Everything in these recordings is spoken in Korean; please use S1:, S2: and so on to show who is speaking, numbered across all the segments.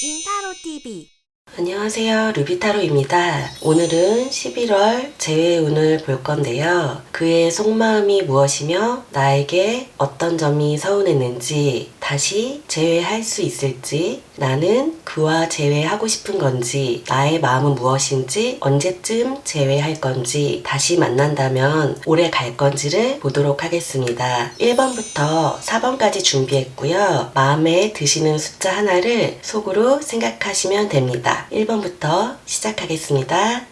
S1: 인타로TV.
S2: 안녕하세요, 루비타로입니다. 오늘은 11월 재회운을 볼 건데요. 그의 속마음이 무엇이며 나에게 어떤 점이 서운했는지, 다시 재회할 수 있을지, 나는 그와 재회하고 싶은 건지, 나의 마음은 무엇인지, 언제쯤 재회할 건지, 다시 만난다면 오래 갈 건지를 보도록 하겠습니다. 1번부터 4번까지 준비했고요. 마음에 드시는 숫자 하나를 속으로 생각하시면 됩니다. 1번부터 시작하겠습니다.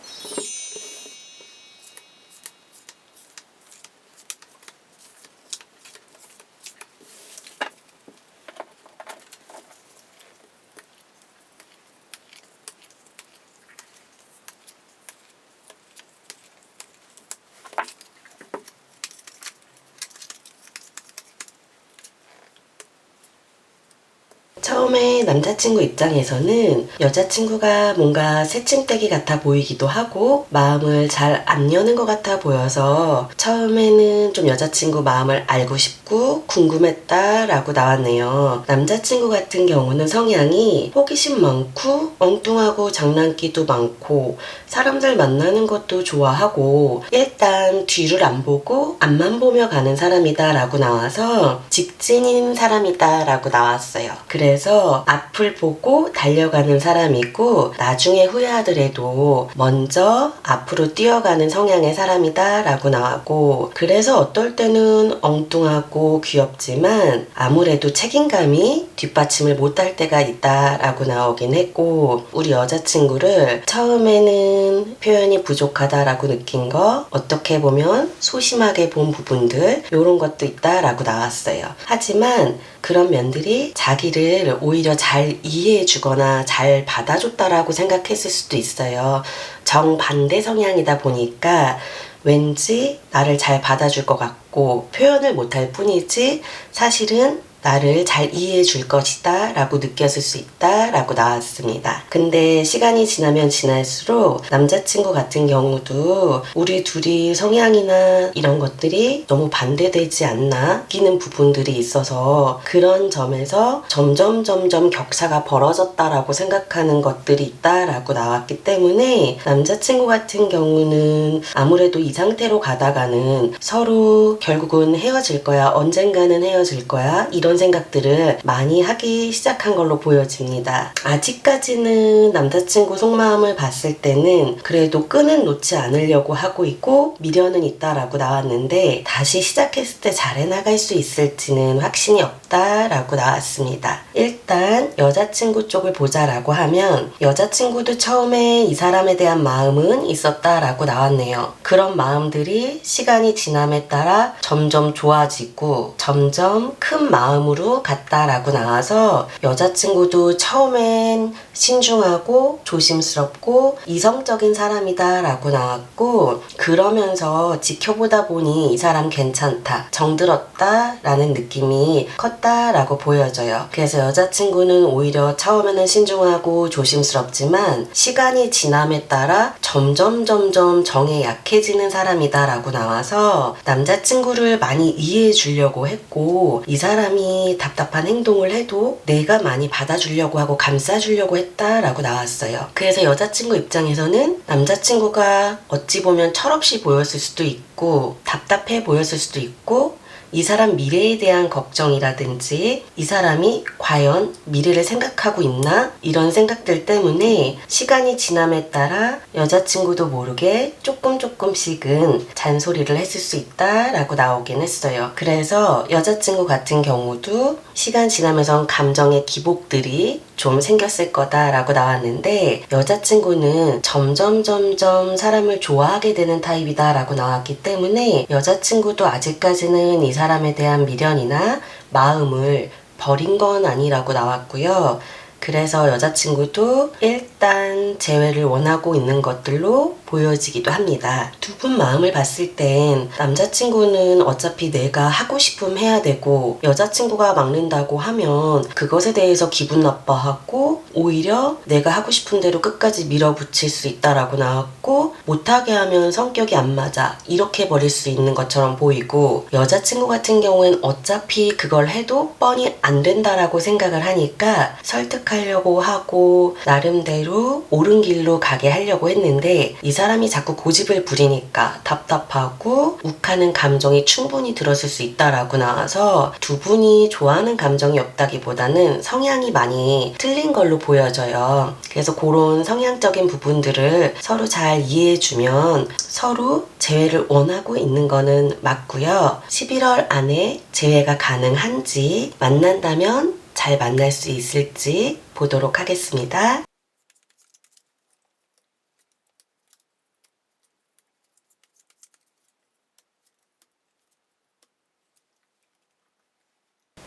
S2: 처음에 남자친구 입장에서는 여자친구가 뭔가 새침대기 같아 보이기도 하고 마음을 잘 안 여는 것 같아 보여서 처음에는 좀 여자친구 마음을 알고 싶고 궁금했다 라고 나왔네요. 남자친구 같은 경우는 성향이 호기심 많고 엉뚱하고 장난기도 많고 사람들 만나는 것도 좋아하고 일단 뒤를 안 보고 앞만 보며 가는 사람이다 라고 나와서 직진인 사람이다 라고 나왔어요. 그래서 앞을 보고 달려가는 사람이고 나중에 후회하더라도 먼저 앞으로 뛰어가는 성향의 사람이다 라고 나왔고, 그래서 어떨 때는 엉뚱하고 귀엽지만 아무래도 책임감이 뒷받침을 못할 때가 있다 라고 나오긴 했고, 우리 여자친구를 처음에는 표현이 부족하다 라고 느낀 거, 어떻게 보면 소심하게 본 부분들 이런 것도 있다 라고 나왔어요. 하지만 그런 면들이 자기를 오히려 잘 이해해 주거나 잘 받아줬다라고 생각했을 수도 있어요. 정반대 성향이다 보니까 왠지 나를 잘 받아줄 것 같고 표현을 못할 뿐이지 사실은 나를 잘 이해해 줄 것이다 라고 느꼈을 수 있다 라고 나왔습니다. 근데 시간이 지나면 지날수록 남자친구 같은 경우도 우리 둘이 성향이나 이런 것들이 너무 반대되지 않나 느끼는 부분들이 있어서 그런 점에서 점점 격차가 벌어졌다라고 생각하는 것들이 있다라고 나왔기 때문에 남자친구 같은 경우는 아무래도 이 상태로 가다가는 서로 결국은 헤어질 거야, 언젠가는 헤어질 거야, 이런 생각들을 많이 하기 시작한 걸로 보여집니다. 아직까지는 남자친구 속마음을 봤을 때는 그래도 끈은 놓지 않으려고 하고 있고 미련은 있다라고 나왔는데 다시 시작했을 때 잘 해나갈 수 있을지는 확신이 없다라고 나왔습니다. 일단 여자친구 쪽을 보자라고 하면 여자친구도 처음에 이 사람에 대한 마음은 있었다라고 나왔네요. 그런 마음들이 시간이 지남에 따라 점점 좋아지고 점점 큰 마음으로 갔다라고 나와서 여자친구도 처음엔 신중하고 조심스럽고 이성적인 사람이다 라고 나왔고, 그러면서 지켜보다 보니 이 사람 괜찮다, 정들었다 라는 느낌이 컸다 라고 보여져요. 그래서 여자친구는 오히려 처음에는 신중하고 조심스럽지만 시간이 지남에 따라 점점 정에 약해지는 사람이다 라고 나와서 남자친구를 많이 이해해 주려고 했고 이 사람이 답답한 행동을 해도 내가 많이 받아주려고 하고 감싸주려고 했다라고 나왔어요. 그래서 여자친구 입장에서는 남자친구가 어찌 보면 철없이 보였을 수도 있고 답답해 보였을 수도 있고 이 사람 미래에 대한 걱정이라든지 이 사람이 과연 미래를 생각하고 있나 이런 생각들 때문에 시간이 지남에 따라 여자친구도 모르게 조금씩은 잔소리를 했을 수 있다라고 나오긴 했어요. 그래서 여자친구 같은 경우도 시간 지나면서 감정의 기복들이 좀 생겼을 거다라고 나왔는데 여자친구는 점점 사람을 좋아하게 되는 타입이다라고 나왔기 때문에 여자친구도 아직까지는 이 사람에 대한 미련이나 마음을 버린 건 아니라고 나왔고요. 그래서 여자친구도 일단 재회를 원하고 있는 것들로 보여지기도 합니다. 두 분 마음을 봤을 땐 남자친구는 어차피 내가 하고 싶으면 해야 되고 여자친구가 막는다고 하면 그것에 대해서 기분 나빠하고 오히려 내가 하고 싶은 대로 끝까지 밀어붙일 수 있다라고 나왔고, 못하게 하면 성격이 안 맞아 이렇게 버릴 수 있는 것처럼 보이고, 여자친구 같은 경우엔 어차피 그걸 해도 뻔히 안 된다라고 생각을 하니까 설득하려고 하고 나름대로 옳은 길로 가게 하려고 했는데, 이 사람이 자꾸 고집을 부리니까 답답하고 욱하는 감정이 충분히 들었을 수 있다라고 나와서 두 분이 좋아하는 감정이 없다기보다는 성향이 많이 틀린 걸로 보여져요. 그래서 그런 성향적인 부분들을 서로 잘 이해해주면 서로 재회를 원하고 있는 거는 맞고요. 11월 안에 재회가 가능한지, 만난다면 잘 만날 수 있을지 보도록 하겠습니다.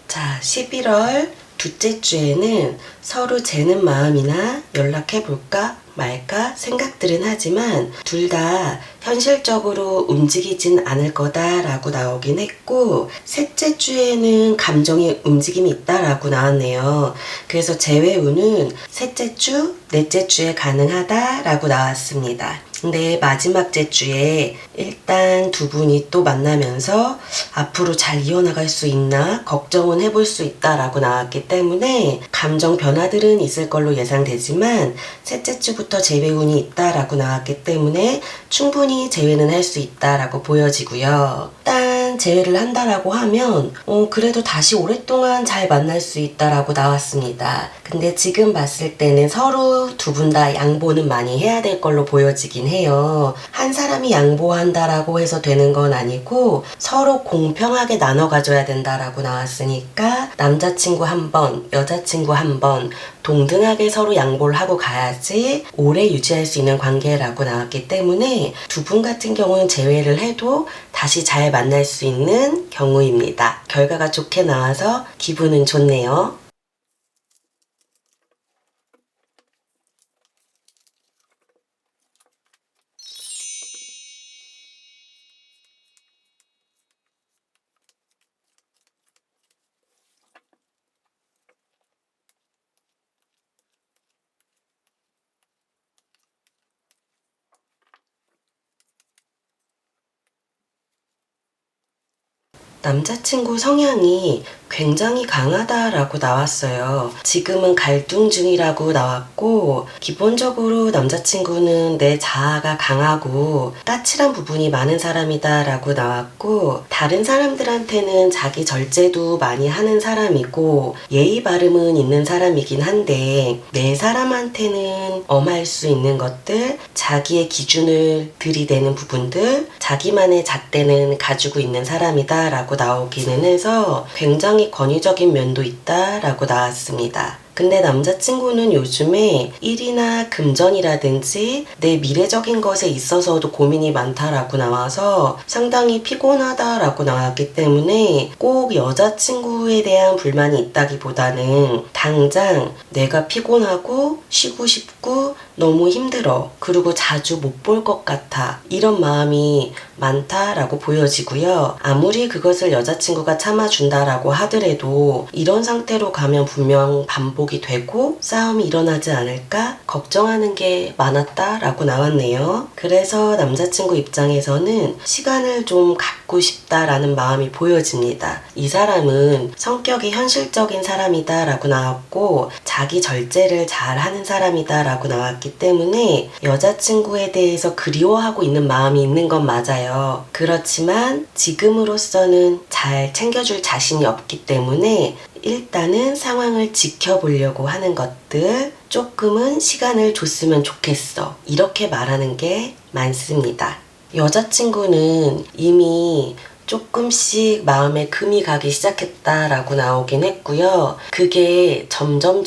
S2: 자, 11월 둘째 주에는 서로 재는 마음이나 연락해볼까 말까 생각들은 하지만 둘 다 현실적으로 움직이진 않을 거다라고 나오긴 했고, 셋째 주에는 감정의 움직임이 있다라고 나왔네요. 그래서 재회운은 셋째 주, 넷째 주에 가능하다라고 나왔습니다. 근데 마지막 주에 일단 두 분이 또 만나면서 앞으로 잘 이어나갈 수 있나 걱정은 해볼 수 있다라고 나왔기 때문에 감정 변화들은 있을 걸로 예상되지만, 셋째 주부터 재회운이 있다라고 나왔기 때문에 충분히 재회는 할 수 있다라고 보여지고요. 일단 재회를 한다라고 하면 그래도 다시 오랫동안 잘 만날 수 있다라고 나왔습니다. 근데 지금 봤을 때는 서로 두 분 다 양보는 많이 해야 될 걸로 보여지긴 해요. 한 사람이 양보한다라고 해서 되는 건 아니고 서로 공평하게 나눠 가져야 된다라고 나왔으니까 남자친구 한 번, 여자친구 한 번 동등하게 서로 양보를 하고 가야지 오래 유지할 수 있는 관계라고 나왔기 때문에 두 분 같은 경우는 재회를 해도 다시 잘 만날 수 있는 경우입니다. 결과가 좋게 나와서 기분은 좋네요. 남자친구 성향이 굉장히 강하다라고 나왔어요. 지금은 갈등 중이라고 나왔고, 기본적으로 남자친구는 내 자아가 강하고 까칠한 부분이 많은 사람이다 라고 나왔고, 다른 사람들한테는 자기 절제도 많이 하는 사람이고 예의 바름은 있는 사람이긴 한데, 내 사람한테는 엄할 수 있는 것들, 자기의 기준을 들이대는 부분들, 자기만의 잣대는 가지고 있는 사람이다 라고 나오기는 해서 굉장히 권위적인 면도 있다라고 나왔습니다. 근데 남자친구는 요즘에 일이나 금전이라든지 내 미래적인 것에 있어서도 고민이 많다라고 나와서 상당히 피곤하다라고 나왔기 때문에 꼭 여자친구에 대한 불만이 있다기보다는 당장 내가 피곤하고 쉬고 싶고 너무 힘들어, 그리고 자주 못 볼 것 같아, 이런 마음이 많다라고 보여지고요. 아무리 그것을 여자친구가 참아준다라고 하더라도 이런 상태로 가면 분명 반복이 되고 싸움이 일어나지 않을까 걱정하는 게 많았다라고 나왔네요. 그래서 남자친구 입장에서는 시간을 좀 갖고 싶다라는 마음이 보여집니다. 이 사람은 성격이 현실적인 사람이다라고 나왔고 자기 절제를 잘 하는 사람이다라고 나왔기 때문에 여자친구에 대해서 그리워하고 있는 마음이 있는 건 맞아요. 그렇지만 지금으로서는 잘 챙겨줄 자신이 없기 때문에 일단은 상황을 지켜보려고 하는 것들, 조금은 시간을 줬으면 좋겠어, 이렇게 말하는 게 많습니다. 여자친구는 이미 조금씩 마음에 금이 가기 시작했다라고 나오긴 했고요. 그게 점점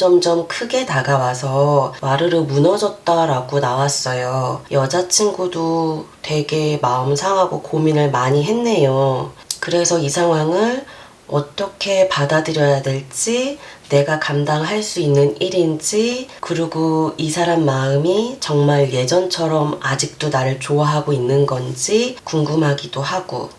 S2: 크게 다가와서 와르르 무너졌다라고 나왔어요. 여자친구도 되게 마음 상하고 고민을 많이 했네요. 그래서 이 상황을 어떻게 받아들여야 될지, 내가 감당할 수 있는 일인지, 그리고 이 사람 마음이 정말 예전처럼 아직도 나를 좋아하고 있는 건지 궁금하기도 하고,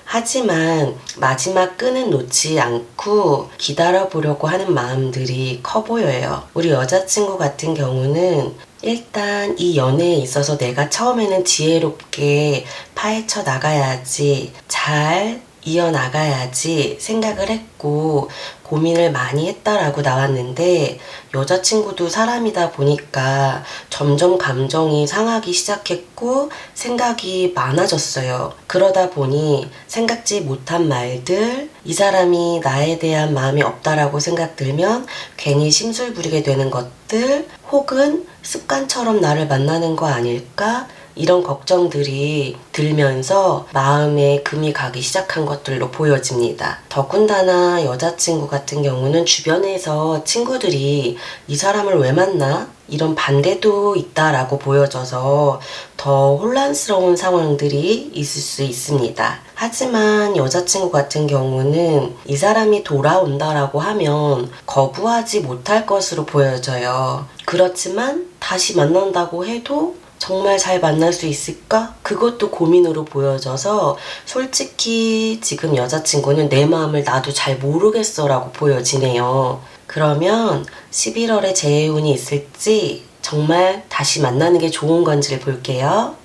S2: 하지만 마지막 끈은 놓지 않고 기다려보려고 하는 마음들이 커 보여요. 우리 여자친구 같은 경우는 일단 이 연애에 있어서 내가 처음에는 지혜롭게 파헤쳐 나가야지, 잘 이어나가야지 생각을 했고 고민을 많이 했다라고 나왔는데, 여자친구도 사람이다 보니까 점점 감정이 상하기 시작했고 생각이 많아졌어요. 그러다 보니 생각지 못한 말들, 이 사람이 나에 대한 마음이 없다라고 생각들면 괜히 심술 부리게 되는 것들, 혹은 습관처럼 나를 만나는 거 아닐까? 이런 걱정들이 들면서 마음에 금이 가기 시작한 것들로 보여집니다. 더군다나 여자친구 같은 경우는 주변에서 친구들이 이 사람을 왜 만나? 이런 반대도 있다라고 보여져서 더 혼란스러운 상황들이 있을 수 있습니다. 하지만 여자친구 같은 경우는 이 사람이 돌아온다라고 하면 거부하지 못할 것으로 보여져요. 그렇지만 다시 만난다고 해도 정말 잘 만날 수 있을까? 그것도 고민으로 보여져서 솔직히 지금 여자친구는 내 마음을 나도 잘 모르겠어 라고 보여지네요. 그러면 11월에 재해운이 있을지, 정말 다시 만나는 게 좋은 건지를 볼게요.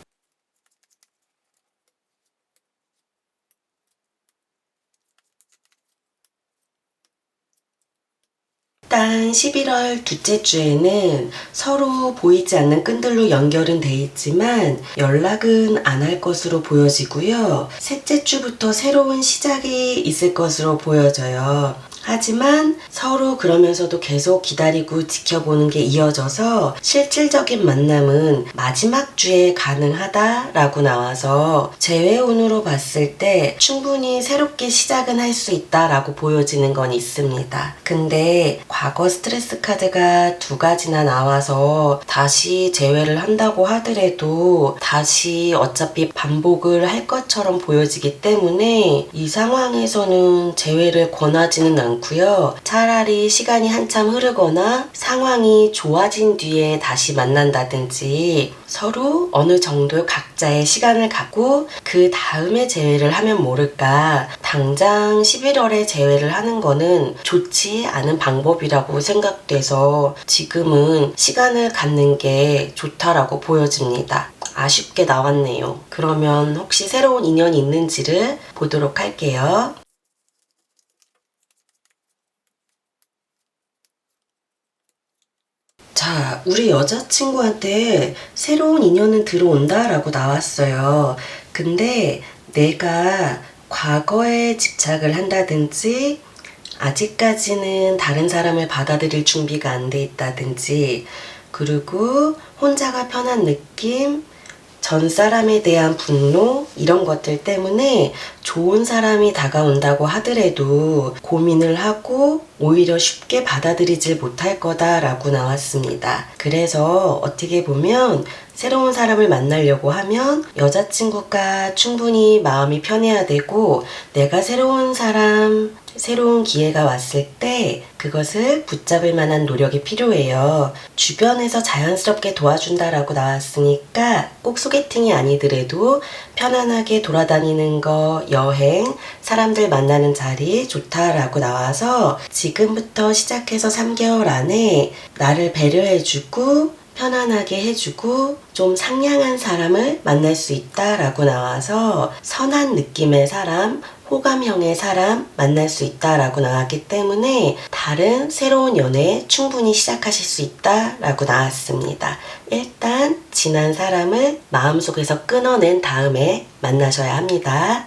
S2: 일단 11월 둘째 주에는 서로 보이지 않는 끈들로 연결은 돼 있지만 연락은 안 할 것으로 보여지고요. 셋째 주부터 새로운 시작이 있을 것으로 보여져요. 하지만 서로 그러면서도 계속 기다리고 지켜보는 게 이어져서 실질적인 만남은 마지막 주에 가능하다라고 나와서 재회운으로 봤을 때 충분히 새롭게 시작은 할 수 있다라고 보여지는 건 있습니다. 근데 과거 스트레스 카드가 두 가지나 나와서 다시 재회를 한다고 하더라도 다시 어차피 반복을 할 것처럼 보여지기 때문에 이 상황에서는 재회를 권하지는 않고요. 차라리 시간이 한참 흐르거나 상황이 좋아진 뒤에 다시 만난다든지 서로 어느 정도 각자의 시간을 갖고 그 다음에 재회를 하면 모를까, 당장 11월에 재회를 하는 거는 좋지 않은 방법이라고 생각돼서 지금은 시간을 갖는 게 좋다라고 보여집니다. 아쉽게 나왔네요. 그러면 혹시 새로운 인연이 있는지를 보도록 할게요. 자, 우리 여자친구한테 새로운 인연은 들어온다 라고 나왔어요. 근데 내가 과거에 집착을 한다든지 아직까지는 다른 사람을 받아들일 준비가 안 돼 있다든지, 그리고 혼자가 편한 느낌, 전 사람에 대한 분노, 이런 것들 때문에 좋은 사람이 다가온다고 하더라도 고민을 하고 오히려 쉽게 받아들이질 못할 거다라고 나왔습니다. 그래서 어떻게 보면 새로운 사람을 만나려고 하면 여자친구가 충분히 마음이 편해야 되고, 내가 새로운 사람, 새로운 기회가 왔을 때 그것을 붙잡을 만한 노력이 필요해요. 주변에서 자연스럽게 도와준다라고 나왔으니까 꼭 소개팅이 아니더라도 편안하게 돌아다니는 거, 여행, 사람들 만나는 자리 좋다라고 나와서 지금부터 시작해서 3개월 안에 나를 배려해주고 편안하게 해주고 좀 상냥한 사람을 만날 수 있다라고 나와서 선한 느낌의 사람, 호감형의 사람 만날 수 있다라고 나왔기 때문에 다른 새로운 연애 충분히 시작하실 수 있다라고 나왔습니다. 일단 지난 사람을 마음속에서 끊어낸 다음에 만나셔야 합니다.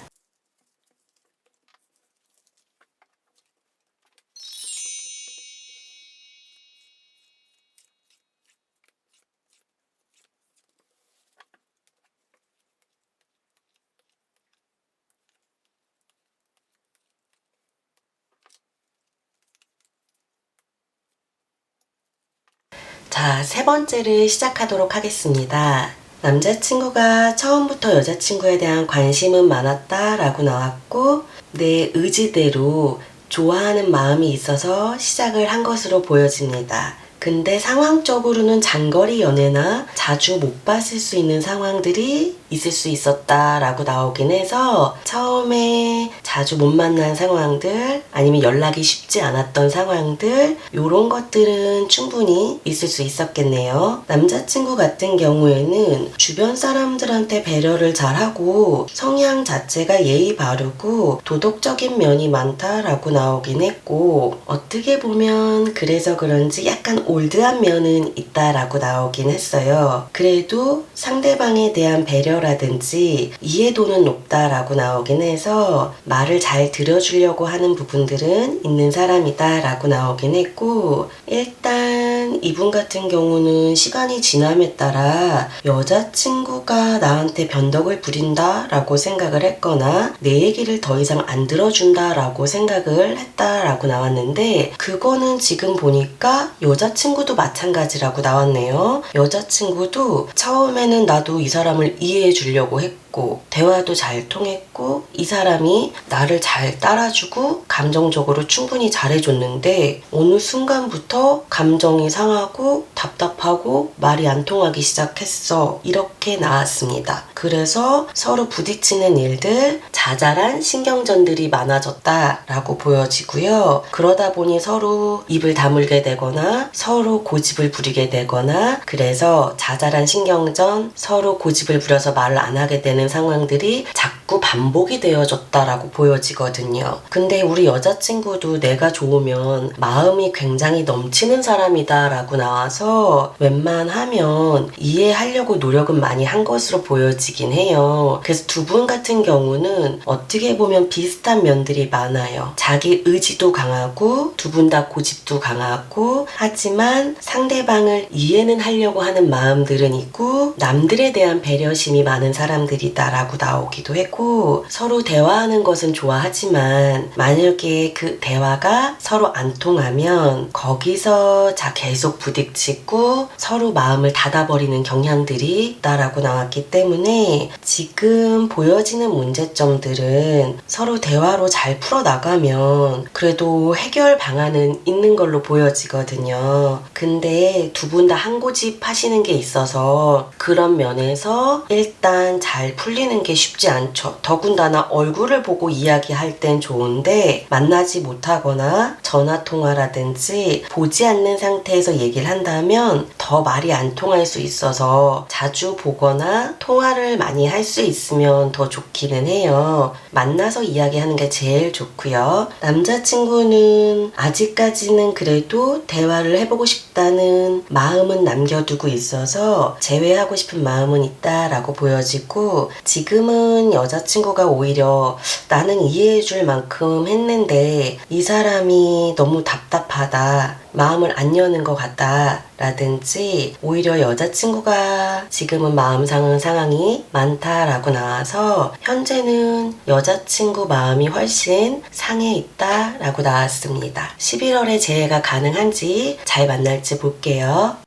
S2: 자, 세 번째를 시작하도록 하겠습니다. 남자친구가 처음부터 여자친구에 대한 관심은 많았다라고 나왔고, 내 의지대로 좋아하는 마음이 있어서 시작을 한 것으로 보여집니다. 근데 상황적으로는 장거리 연애나 자주 못 봤을 수 있는 상황들이 있을 수 있었다라고 나오긴 해서 처음에 자주 못 만난 상황들 아니면 연락이 쉽지 않았던 상황들 요런 것들은 충분히 있을 수 있었겠네요. 남자친구 같은 경우에는 주변 사람들한테 배려를 잘하고 성향 자체가 예의 바르고 도덕적인 면이 많다라고 나오긴 했고 어떻게 보면 그래서 그런지 약간 올드한 면은 있다라고 나오긴 했어요. 그래도 상대방에 대한 배려라든지 이해도는 높다라고 나오긴 해서 말을 잘 들어주려고 하는 부분들은 있는 사람이다 라고 나오긴 했고 일단 이분 같은 경우는 시간이 지남에 따라 여자친구가 나한테 변덕을 부린다 라고 생각을 했거나 내 얘기를 더 이상 안 들어준다 라고 생각을 했다 라고 나왔는데 그거는 지금 보니까 여자친구도 마찬가지라고 나왔네요. 여자친구도 처음에는 나도 이 사람을 이해해 주려고 했고 대화도 잘 통했고 이 사람이 나를 잘 따라주고 감정적으로 충분히 잘해줬는데 어느 순간부터 감정이 상하고 답답하고 말이 안 통하기 시작했어. 이렇게 나왔습니다. 그래서 서로 부딪히는 일들, 자잘한 신경전들이 많아졌다라고 보여지고요. 그러다 보니 서로 입을 다물게 되거나 서로 고집을 부리게 되거나 그래서 자잘한 신경전, 서로 고집을 부려서 말을 안 하게 되는 상황들이 자꾸 반복이 되어졌다라고 보여지거든요. 근데 우리 여자친구도 내가 좋으면 마음이 굉장히 넘치는 사람이다 라고 나와서 웬만하면 이해하려고 노력은 많이 한 것으로 보여지긴 해요. 그래서 두 분 같은 경우는 어떻게 보면 비슷한 면들이 많아요. 자기 의지도 강하고 두 분 다 고집도 강하고 하지만 상대방을 이해는 하려고 하는 마음들은 있고 남들에 대한 배려심이 많은 사람들이다 라고 나오기도 했고 서로 대화하는 것은 좋아하지만 만약에 그 대화가 서로 안 통하면 거기서 계속 부딪히고 서로 마음을 닫아버리는 경향들이 있다라고 나왔기 때문에 지금 보여지는 문제점들은 서로 대화로 잘 풀어나가면 그래도 해결 방안은 있는 걸로 보여지거든요. 근데 두 분 다 한 고집 하시는 게 있어서 그런 면에서 일단 잘 풀리는 게 쉽지 않죠. 더군다나 얼굴을 보고 이야기할 땐 좋은데 만나지 못하거나 전화통화라든지 보지 않는 상태에서 얘기를 한다면 더 말이 안 통할 수 있어서 자주 보거나 통화를 많이 할 수 있으면 더 좋기는 해요. 만나서 이야기하는 게 제일 좋고요. 남자친구는 아직까지는 그래도 대화를 해보고 싶다는 마음은 남겨두고 있어서 제외하고 싶은 마음은 있다라고 보여지고 지금은 여자친구가 오히려 나는 이해해줄 만큼 했는데 이 사람이 너무 답답하다. 마음을 안 여는 것 같다 라든지 오히려 여자친구가 지금은 마음 상한 상황이 많다라고 나와서 현재는 여자친구 마음이 훨씬 상해 있다 라고 나왔습니다. 11월에 재해가 가능한지 잘 만날지 볼게요.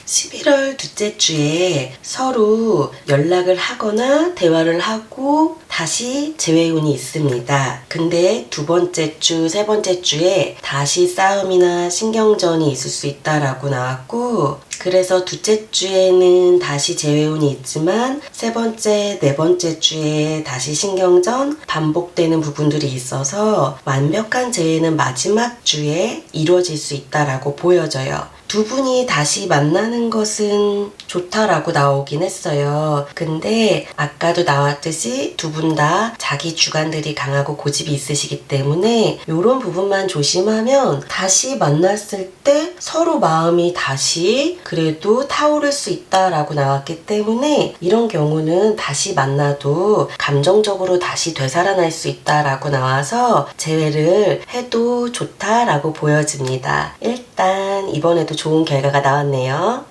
S2: 11월 둘째 주에 서로 연락을 하거나 대화를 하고 다시 재회운이 있습니다. 근데 두 번째 주, 세 번째 주에 다시 싸움이나 신경전이 있을 수 있다라고 나왔고 그래서 둘째 주에는 다시 재회운이 있지만 세 번째, 네 번째 주에 다시 신경전 반복되는 부분들이 있어서 완벽한 재회는 마지막 주에 이루어질 수 있다라고 보여져요. 두 분이 다시 만나는 것은 좋다라고 나오긴 했어요. 근데 아까도 나왔듯이 두 분 다 자기 주관들이 강하고 고집이 있으시기 때문에 이런 부분만 조심하면 다시 만났을 때 서로 마음이 다시 그래도 타오를 수 있다라고 나왔기 때문에 이런 경우는 다시 만나도 감정적으로 다시 되살아날 수 있다라고 나와서 재회를 해도 좋다라고 보여집니다. 일단 이번에도 좋은 결과가 나왔네요.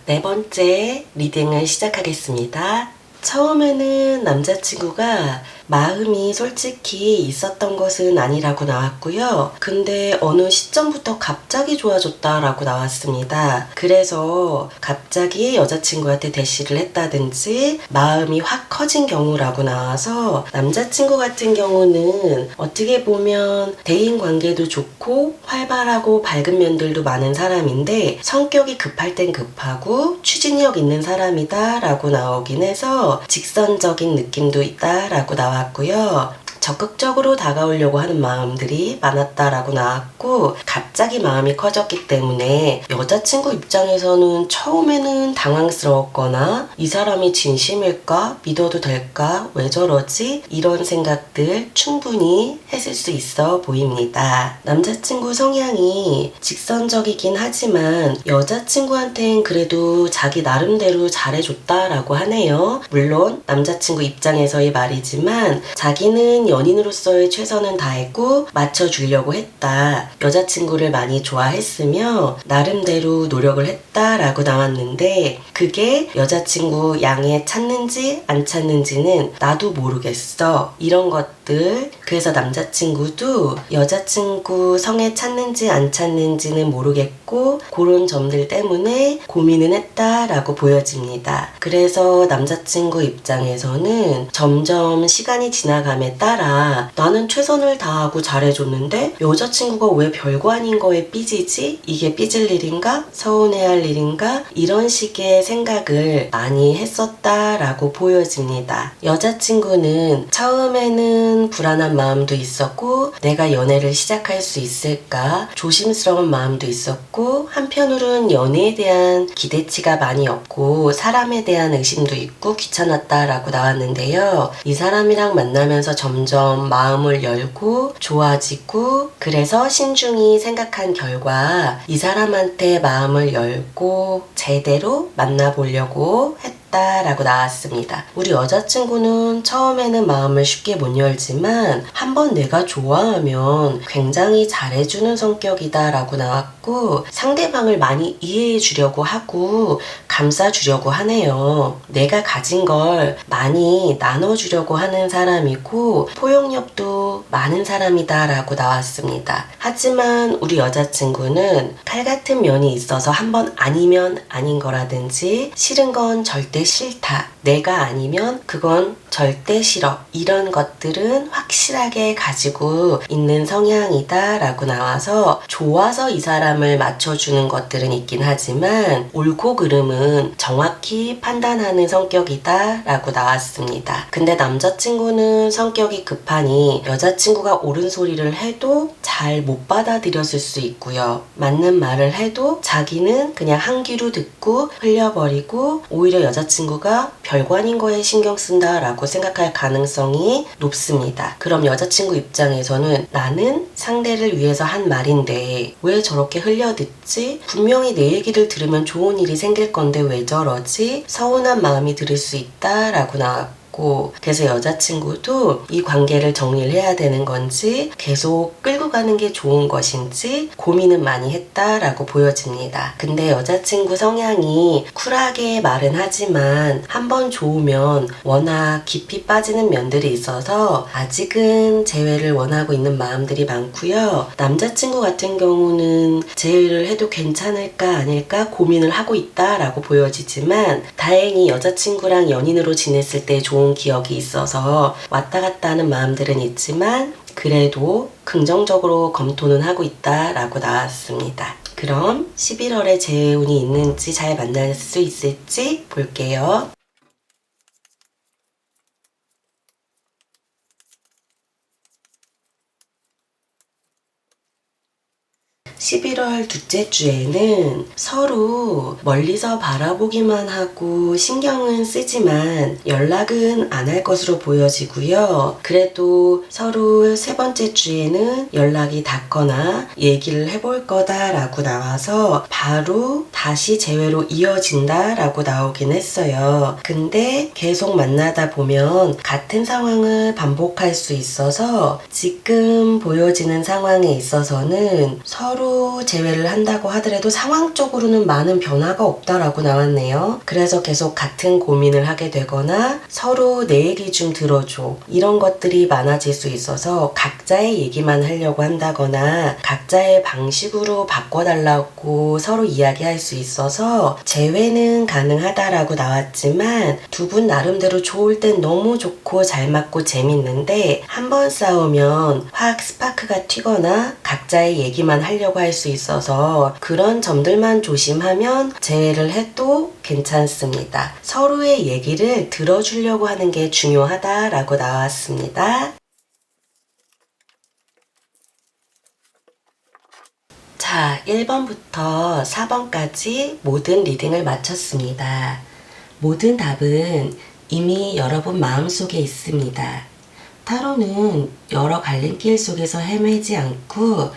S2: '네 번째 리딩을 시작하겠습니다. 처음에는 남자친구가 마음이 솔직히 있었던 것은 아니라고 나왔고요. 근데 어느 시점부터 갑자기 좋아졌다라고 나왔습니다. 그래서 갑자기 여자친구한테 대시를 했다든지 마음이 확 커진 경우라고 나와서, 남자친구 같은 경우는 어떻게 보면 대인관계도 좋고 활발하고 밝은 면들도 많은 사람인데 성격이 급할 땐 급하고 추진력 있는 사람이다 라고 나오긴 해서 직선적인 느낌도 있다 라고 나왔고요. 적극적으로 다가오려고 하는 마음들이 많았다라고 나왔고, 갑자기 마음이 커졌기 때문에 여자친구 입장에서는 처음에는 당황스러웠거나 이 사람이 진심일까? 믿어도 될까? 왜 저러지? 이런 생각들 충분히 했을 수 있어 보입니다. 남자친구 성향이 직선적이긴 하지만 여자친구한텐 그래도 자기 나름대로 잘해줬다라고 하네요. 물론 남자친구 입장에서의 말이지만 자기는 연인으로서의 최선은 다했고 맞춰주려고 했다. 여자친구를 많이 좋아했으며 나름대로 노력을 했다라고 나왔는데, 그게 여자친구 양에 찼는지 안 찼는지는 나도 모르겠어. 이런 것들. 그래서 남자친구도 여자친구 성에 찼는지 안 찼는지는 모르겠고 그런 점들 때문에 고민은 했다라고 보여집니다. 그래서 남자친구 입장에서는 점점 시간이 지나감에 따라 나는 최선을 다하고 잘해줬는데 여자친구가 왜 별거 아닌 거에 삐지지? 이게 삐질 일인가? 서운해야 할 일인가? 이런 식의 생각을 많이 했었다라고 보여집니다. 여자친구는 처음에는 불안한 마음도 있었고 내가 연애를 시작할 수 있을까? 조심스러운 마음도 있었고, 한편으로는 연애에 대한 기대치가 많이 없고 사람에 대한 의심도 있고 귀찮았다라고 나왔는데요. 이 사람이랑 만나면서 점점 마음을 열고 좋아지고, 그래서 신중히 생각한 결과 이 사람한테 마음을 열고 제대로 만나보려고 했다라고 나왔습니다. 우리 여자친구는 처음에는 마음을 쉽게 못 열지만 한번 내가 좋아하면 굉장히 잘해주는 성격이다 라고 나왔고, 상대방을 많이 이해해 주려고 하고 감싸주려고 하네요. 내가 가진 걸 많이 나눠주려고 하는 사람이고 포용력도 많은 사람이다 라고 나왔습니다. 하지만 우리 여자친구는 칼 같은 면이 있어서 한번 아니면 아닌 거라든지 싫은 건 절대 싫다, 내가 아니면 그건 절대 싫어, 이런 것들은 확실하게 가지고 있는 성향이다 라고 나와서, 좋아서 이 사람을 맞춰주는 것들은 있긴 하지만 옳고 그름은 정확히 판단하는 성격이다 라고 나왔습니다. 근데 남자친구는 성격이 급하니 여자친구가 옳은 소리를 해도 잘 못 받아들였을 수 있고요. 맞는 말을 해도 자기는 그냥 한 귀로 듣고 흘려버리고 오히려 여자친구가 별거 아닌 거에 신경 쓴다 라고 생각할 가능성이 높습니다. 그럼 여자친구 입장에서는 나는 상대를 위해서 한 말인데 왜 저렇게 흘려듣지? 분명히 내 얘기를 들으면 좋은 일이 생길 건데 왜 저러지? 서운한 마음이 들을 수 있다 라고 나왔고, 그래서 여자친구도 이 관계를 정리를 해야 되는 건지 계속 끌고 가는 게 좋은 것인지 고민은 많이 했다라고 보여집니다. 근데 여자친구 성향이 쿨하게 말은 하지만 한번 좋으면 워낙 깊이 빠지는 면들이 있어서 아직은 재회를 원하고 있는 마음들이 많고요. 남자친구 같은 경우는 재회를 해도 괜찮을까 아닐까 고민을 하고 있다라고 보여지지만, 다행히 여자친구랑 연인으로 지냈을 때 좋은 기억이 있어서 왔다 갔다 하는 마음들은 있지만 그래도 긍정적으로 검토는 하고 있다라고 나왔습니다. 그럼 11월에 재운이 있는지 잘 만날 수 있을지 볼게요. 11월 둘째 주에는 서로 멀리서 바라보기만 하고 신경은 쓰지만 연락은 안 할 것으로 보여지고요. 그래도 서로 세 번째 주에는 연락이 닿거나 얘기를 해볼 거다라고 나와서 바로 다시 재회로 이어진다라고 나오긴 했어요. 근데 계속 만나다 보면 같은 상황을 반복할 수 있어서 지금 보여지는 상황에 있어서는 서로 서로 재회를 한다고 하더라도 상황적으로는 많은 변화가 없다라고 나왔네요. 그래서 계속 같은 고민을 하게 되거나 서로 내 얘기 좀 들어줘 이런 것들이 많아질 수 있어서 각자의 얘기만 하려고 한다거나 각자의 방식으로 바꿔달라고 서로 이야기할 수 있어서 재회는 가능하다라고 나왔지만 두 분 나름대로 좋을 땐 너무 좋고 잘 맞고 재밌는데 한 번 싸우면 확 스파크가 튀거나 각자의 얘기만 하려고 할 수 있어서 그런 점들만 조심하면 재회를 해도 괜찮습니다. 서로의 얘기를 들어주려고 하는 게 중요하다라고 나왔습니다. 자, 1번부터 4번까지 모든 리딩을 마쳤습니다. 모든 답은 이미 여러분 마음속에 있습니다. 타로는 여러 갈림길 속에서 헤매지 않고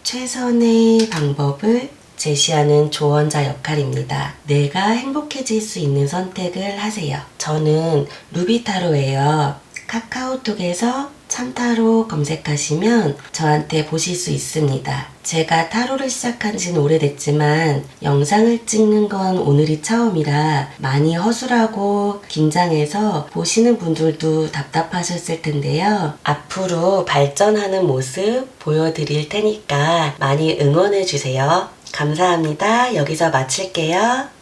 S2: 최선의 방법을 제시하는 조언자 역할입니다. 내가 행복해질 수 있는 선택을 하세요. 저는 루비타로예요. 카카오톡에서 참타로 검색하시면 저한테 보실 수 있습니다. 제가 타로를 시작한 지는 오래됐지만 영상을 찍는 건 오늘이 처음이라 많이 허술하고 긴장해서 보시는 분들도 답답하셨을 텐데요. 앞으로 발전하는 모습 보여드릴 테니까 많이 응원해주세요. 감사합니다. 여기서 마칠게요.